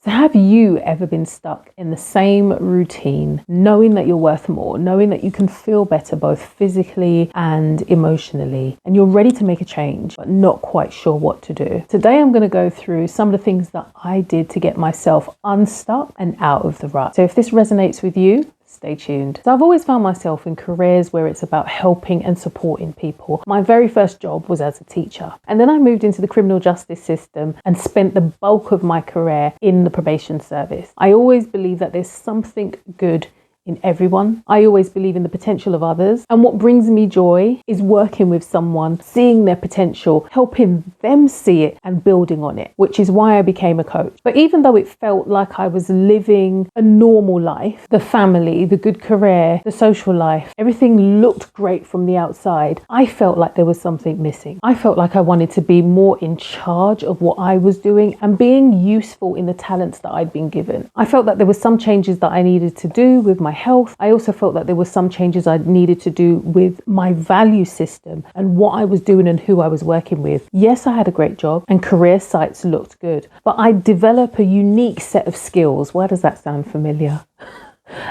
So have you ever been stuck in the same routine, knowing that you're worth more, knowing that you can feel better both physically and emotionally, and you're ready to make a change, but not quite sure what to do? Today, I'm going to go through some of the things that I did to get myself unstuck and out of the rut. So if this resonates with you, stay tuned. So I've always found myself in careers where it's about helping and supporting people. My very first job was as a teacher. And then I moved into the criminal justice system and spent the bulk of my career in the probation service. I always believe that there's something good in everyone. I always believe in the potential of others. And what brings me joy is working with someone, seeing their potential, helping them see it and building on it, which is why I became a coach. But even though it felt like I was living a normal life, the family, the good career, the social life, everything looked great from the outside, I felt like there was something missing. I felt like I wanted to be more in charge of what I was doing and being useful in the talents that I'd been given. I felt that there were some changes that I needed to do with my health. I also felt that there were some changes I needed to do with my value system and what I was doing and who I was working with. Yes, I had a great job and career sites looked good, but I developed a unique set of skills. Why does that sound familiar?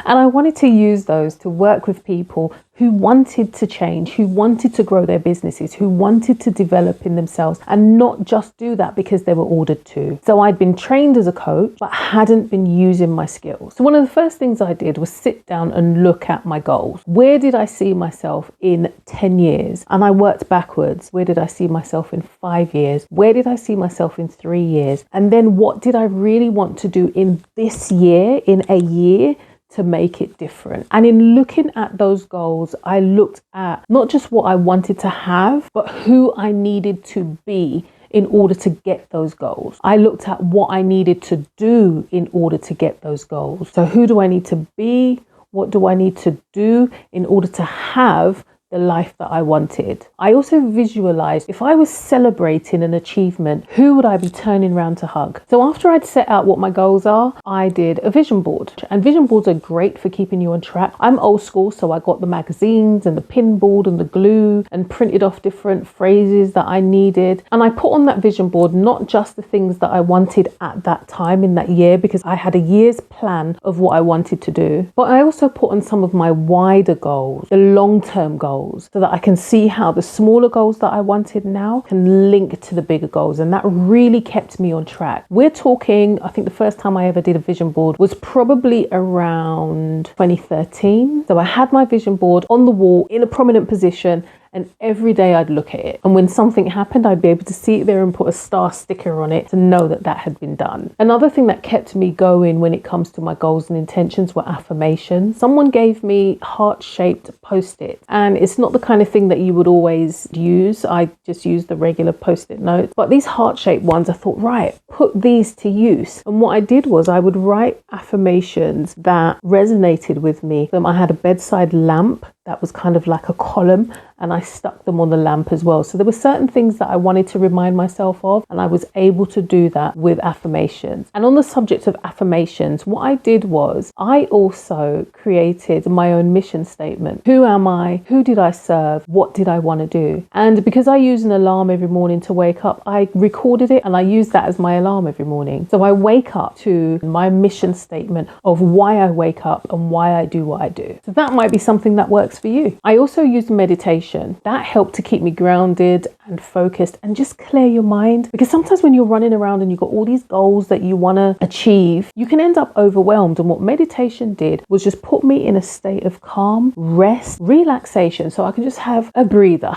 And I wanted to use those to work with people who wanted to change, who wanted to grow their businesses, who wanted to develop in themselves and not just do that because they were ordered to. So I'd been trained as a coach, but hadn't been using my skills. So one of the first things I did was sit down and look at my goals. Where did I see myself in 10 years? And I worked backwards. Where did I see myself in 5 years? Where did I see myself in 3 years? And then what did I really want to do in this year, in a year, to make it different? And in looking at those goals, I looked at not just what I wanted to have, but who I needed to be in order to get those goals. I looked at what I needed to do in order to get those goals. So who do I need to be? What do I need to do in order to have the life that I wanted? I also visualized if I was celebrating an achievement, who would I be turning around to hug? So after I'd set out what my goals are, I did a vision board. And vision boards are great for keeping you on track. I'm old school, so I got the magazines and the pin board and the glue and printed off different phrases that I needed. And I put on that vision board not just the things that I wanted at that time in that year, because I had a year's plan of what I wanted to do, but I also put on some of my wider goals, the long-term goals, so that I can see how the smaller goals that I wanted now can link to the bigger goals. And that really kept me on track. We're talking, I think the first time I ever did a vision board was probably around 2013. So I had my vision board on the wall in a prominent position, and every day I'd look at it. And when something happened, I'd be able to see it there and put a star sticker on it to know that that had been done. Another thing that kept me going when it comes to my goals and intentions were affirmations. Someone gave me heart-shaped Post-it, and it's not the kind of thing that you would always use. I just use the regular Post-it notes. But these heart-shaped ones, I thought, right, put these to use. And what I did was I would write affirmations that resonated with me. I had a bedside lamp that was kind of like a column, and I stuck them on the lamp as well. So there were certain things that I wanted to remind myself of, and I was able to do that with affirmations. And on the subject of affirmations, what I did was I also created my own mission statement. Who am I? Who did I serve? What did I want to do? And because I use an alarm every morning to wake up, I recorded it and I use that as my alarm every morning. So I wake up to my mission statement of why I wake up and why I do what I do. So that might be something that works for you. I also used meditation. That helped to keep me grounded and focused and just clear your mind. Because sometimes when you're running around and you've got all these goals that you want to achieve, you can end up overwhelmed. And what meditation did was just put me in a state of calm, rest, relaxation, so I can just have a breather,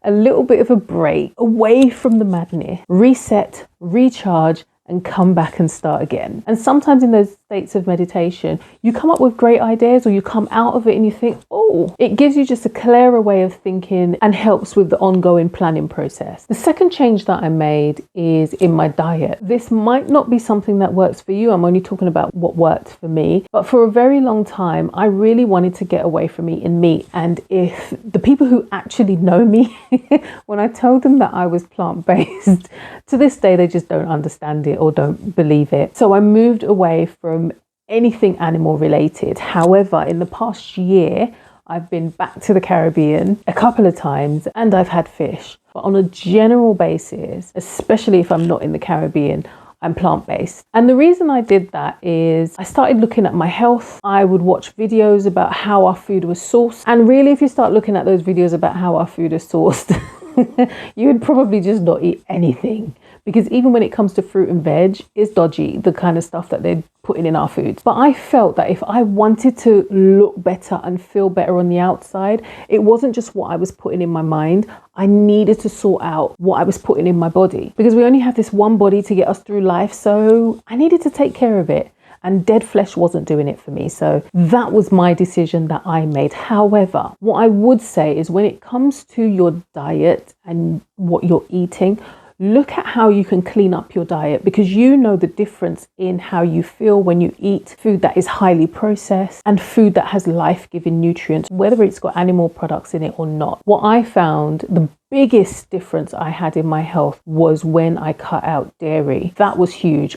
a little bit of a break away from the madness, reset, recharge, and come back and start again. And sometimes in those states of meditation, you come up with great ideas, or you come out of it and you think, oh, it gives you just a clearer way of thinking and helps with the ongoing planning process. The second change that I made is in my diet. This might not be something that works for you. I'm only talking about what worked for me. But for a very long time, I really wanted to get away from eating meat. And if the people who actually know me, when I told them that I was plant-based, to this day, they just don't understand it or don't believe it. So I moved away from anything animal related. However, in the past year, I've been back to the Caribbean a couple of times and I've had fish. But on a general basis, especially if I'm not in the Caribbean, and plant-based. And the reason I did that is I started looking at my health. I would watch videos about how our food was sourced. And really, if you start looking at those videos about how our food is sourced, you would probably just not eat anything. Because even when it comes to fruit and veg, it's dodgy, the kind of stuff that they're putting in our foods. But I felt that if I wanted to look better and feel better on the outside, it wasn't just what I was putting in my mind. I needed to sort out what I was putting in my body. Because we only have this one body to get us through life. So I needed to take care of it. And dead flesh wasn't doing it for me. So that was my decision that I made. However, what I would say is when it comes to your diet and what you're eating, look at how you can clean up your diet, because you know the difference in how you feel when you eat food that is highly processed and food that has life-giving nutrients, whether it's got animal products in it or not. What I found, the biggest difference I had in my health was when I cut out dairy. That was huge.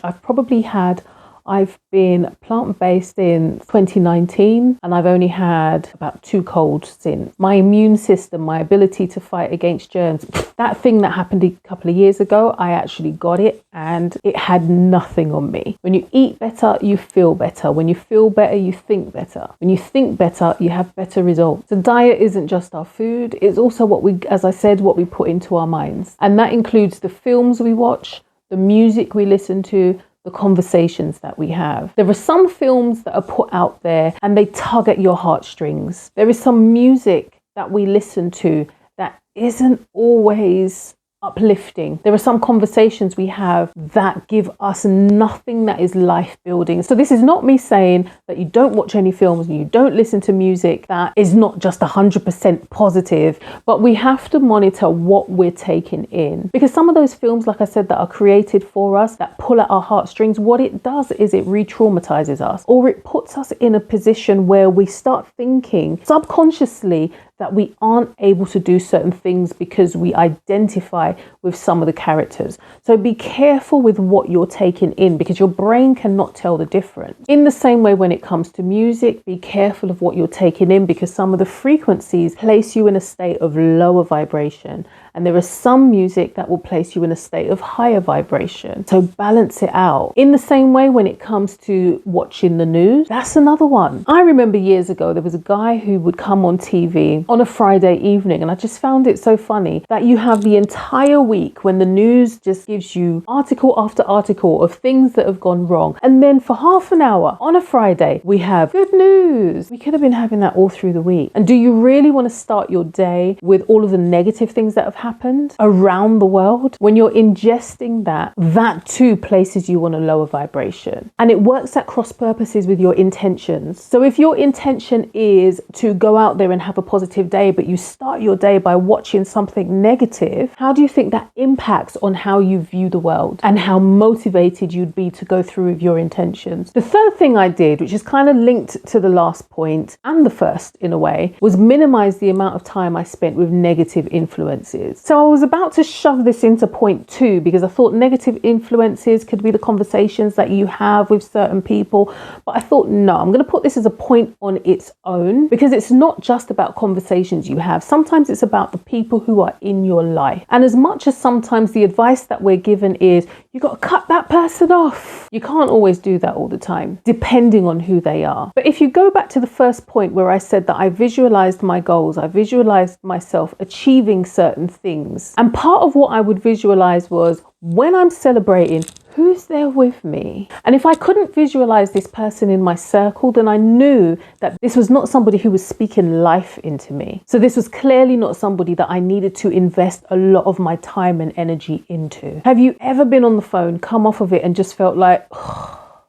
I've been plant-based in 2019 and I've only had about 2 colds since. My immune system, my ability to fight against germs, that thing that happened a couple of years ago, I actually got it and it had nothing on me. When you eat better, you feel better. When you feel better, you think better. When you think better, you have better results. So diet isn't just our food. It's also what we put into our minds. And that includes the films we watch, the music we listen to, the conversations that we have. There are some films that are put out there and they tug at your heartstrings. There is some music that we listen to that isn't always uplifting. There are some conversations we have that give us nothing that is life building. So this is not me saying that you don't watch any films and you don't listen to music that is not just 100% positive, but we have to monitor what we're taking in, because some of those films, like I said, that are created for us, that pull at our heartstrings, what it does is it re-traumatizes us, or it puts us in a position where we start thinking subconsciously that we aren't able to do certain things because we identify with some of the characters. So be careful with what you're taking in, because your brain cannot tell the difference. In the same way, when it comes to music, be careful of what you're taking in, because some of the frequencies place you in a state of lower vibration. And there is some music that will place you in a state of higher vibration. So balance it out. In the same way, when it comes to watching the news, that's another one. I remember years ago, there was a guy who would come on TV on a Friday evening, and I just found it so funny that you have the entire week when the news just gives you article after article of things that have gone wrong. And then for half an hour on a Friday, we have good news. We could have been having that all through the week. And do you really want to start your day with all of the negative things that have happened around the world? When you're ingesting that, that too places you on a lower vibration. And it works at cross purposes with your intentions. So if your intention is to go out there and have a positive day, but you start your day by watching something negative, how do you think that impacts on how you view the world and how motivated you'd be to go through with your intentions? The third thing I did, which is kind of linked to the last point and the first in a way, was minimize the amount of time I spent with negative influences. So I was about to shove this into point 2, because I thought negative influences could be the conversations that you have with certain people. But I thought, no, I'm going to put this as a point on its own, because it's not just about conversations you have. Sometimes it's about the people who are in your life. And as much as sometimes the advice that we're given is you got to cut that person off, you can't always do that all the time, depending on who they are. But if you go back to the first point where I said that I visualized my goals, I visualized myself achieving certain things. And part of what I would visualize was when I'm celebrating, who's there with me? And if I couldn't visualize this person in my circle, then I knew that this was not somebody who was speaking life into me. So this was clearly not somebody that I needed to invest a lot of my time and energy into. Have you ever been on the phone, come off of it and just felt like, oh,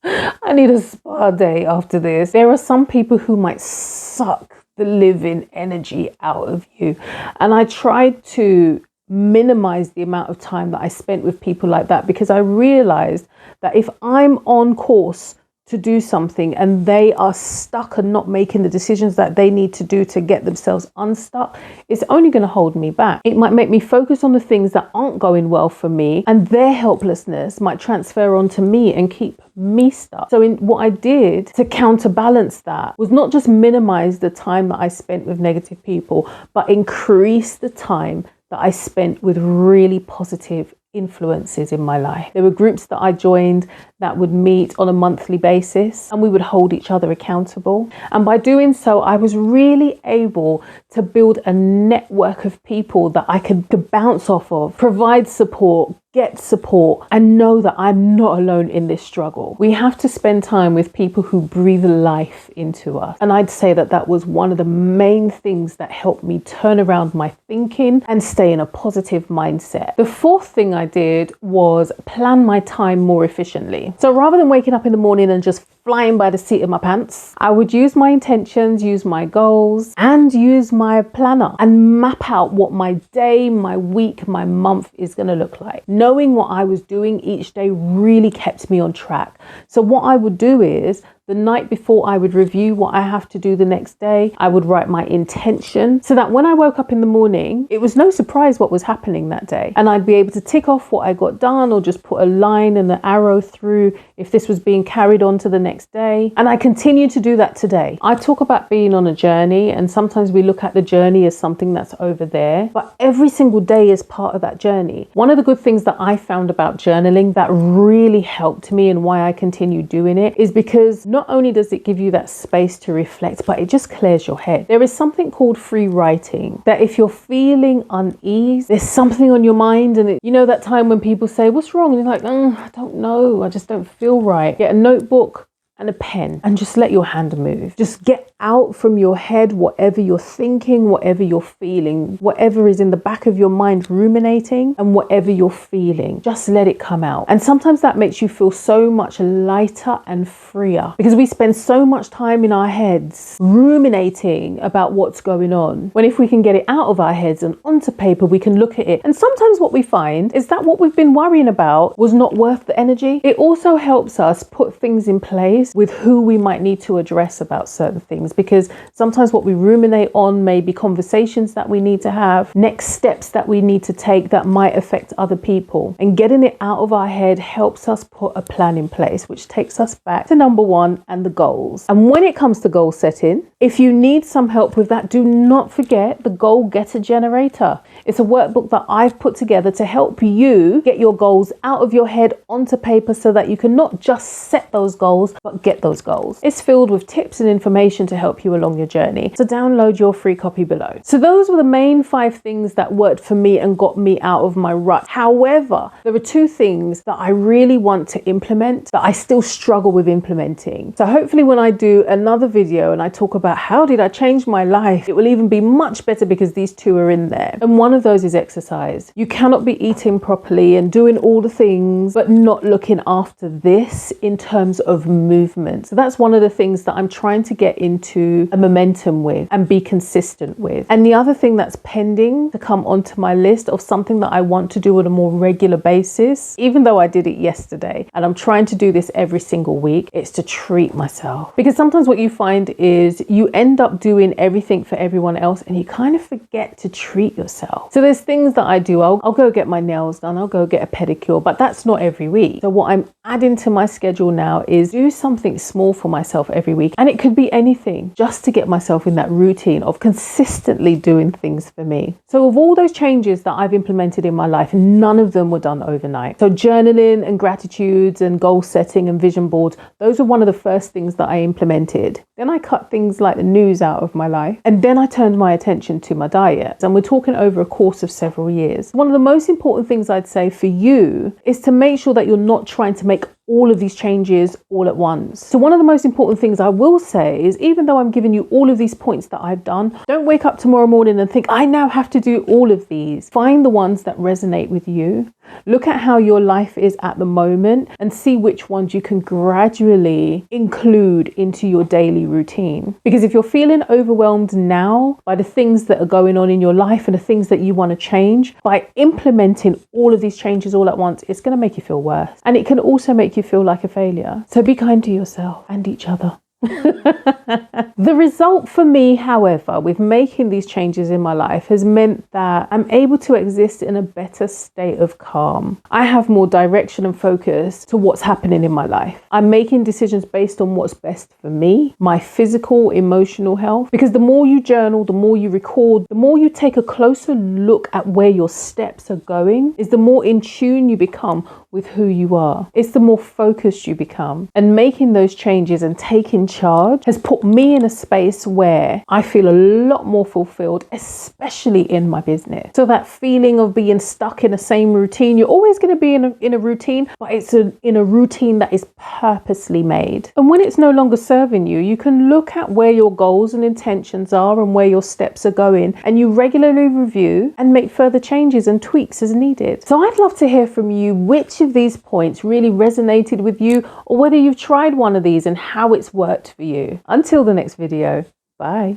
I need a spa day after this? There are some people who might suck the living energy out of you. And I tried to minimize the amount of time that I spent with people like that, because I realized that if I'm on course to do something and they are stuck and not making the decisions that they need to do to get themselves unstuck, it's only going to hold me back. It might make me focus on the things that aren't going well for me, and their helplessness might transfer onto me and keep me stuck. So what I did to counterbalance that was not just minimize the time that I spent with negative people, but increase the time that I spent with really positive influences in my life. There were groups that I joined that would meet on a monthly basis, and we would hold each other accountable. And by doing so, I was really able to build a network of people that I could bounce off of, provide support, get support, and know that I'm not alone in this struggle. We have to spend time with people who breathe life into us. And I'd say that that was one of the main things that helped me turn around my thinking and stay in a positive mindset. The fourth thing I did was plan my time more efficiently. So rather than waking up in the morning and just flying by the seat of my pants, I would use my intentions, use my goals, and use my planner and map out what my day, my week, my month is going to look like. Knowing what I was doing each day really kept me on track. So what I would do is, the night before I would review what I have to do the next day, I would write my intention so that when I woke up in the morning, it was no surprise what was happening that day. And I'd be able to tick off what I got done or just put a line and an arrow through if this was being carried on to the next day. And I continue to do that today. I talk about being on a journey, and sometimes we look at the journey as something that's over there, but every single day is part of that journey. One of the good things that I found about journaling that really helped me and why I continue doing it is because not only does it give you that space to reflect, but it just clears your head. There is something called free writing, that if you're feeling unease, there's something on your mind, and you know that time when people say, what's wrong? And you're like, I don't know, I just don't feel right. Get a notebook and a pen and just let your hand move. Just get out from your head whatever you're thinking, whatever you're feeling, whatever is in the back of your mind ruminating, and whatever you're feeling, just let it come out. And sometimes that makes you feel so much lighter and freer, because we spend so much time in our heads ruminating about what's going on, when if we can get it out of our heads and onto paper, we can look at it. And sometimes what we find is that what we've been worrying about was not worth the energy. It also helps us put things in place with who we might need to address about certain things, because sometimes what we ruminate on may be conversations that we need to have, next steps that we need to take that might affect other people. And getting it out of our head helps us put a plan in place, which takes us back to number one and the goals. And when it comes to goal setting, if you need some help with that, do not forget the Goal Getter Generator. It's a workbook that I've put together to help you get your goals out of your head onto paper so that you can not just set those goals, but get those goals. It's filled with tips and information to help you along your journey. So download your free copy below. So those were the main 5 things that worked for me and got me out of my rut. However, there are 2 things that I really want to implement that I still struggle with implementing. So hopefully when I do another video and I talk about how did I change my life, it will even be much better because these 2 are in there. And one of those is exercise. You cannot be eating properly and doing all the things but not looking after this in terms of movement. So that's one of the things that I'm trying to get into a momentum with and be consistent with. And the other thing that's pending to come onto my list of something that I want to do on a more regular basis, even though I did it yesterday, and I'm trying to do this every single week, it's to treat myself. Because sometimes what you find is you end up doing everything for everyone else and you kind of forget to treat yourself. So there's things that I do. I'll go get my nails done, I'll go get a pedicure, but that's not every week. So what I'm adding to my schedule now is do something small for myself every week. And it could be anything, just to get myself in that routine of consistently doing things for me. So of all those changes that I've implemented in my life, none of them were done overnight. So journaling and gratitudes and goal setting and vision boards, those were one of the first things that I implemented. Then I cut things like the news out of my life. And then I turned my attention to my diet. And we're talking over a course of several years. One of the most important things I'd say for you is to make sure that you're not trying to make all of these changes all at once. So one of the most important things I will say is, even though I'm giving you all of these points that I've done, don't wake up tomorrow morning and think, I now have to do all of these. Find the ones that resonate with you. Look at how your life is at the moment and see which ones you can gradually include into your daily routine. Because if you're feeling overwhelmed now by the things that are going on in your life and the things that you want to change, by implementing all of these changes all at once, it's going to make you feel worse. And it can also make you feel like a failure. So be kind to yourself and each other. The result for me, however, with making these changes in my life has meant that I'm able to exist in a better state of calm. I have more direction and focus to what's happening in my life. I'm making decisions based on what's best for me, my physical, emotional health. Because the more you journal, the more you record, the more you take a closer look at where your steps are going, is the more in tune you become with who you are. It's the more focused you become. And making those changes and taking charge has put me in a space where I feel a lot more fulfilled, especially in my business. So that feeling of being stuck in the same routine, you're always going to be in a routine, but it's in a routine that is purposely made. And when it's no longer serving you, you can look at where your goals and intentions are and where your steps are going, and you regularly review and make further changes and tweaks as needed. So I'd love to hear from you which of these points really resonated with you, or whether you've tried one of these and how it's worked for you. Until the next video, bye.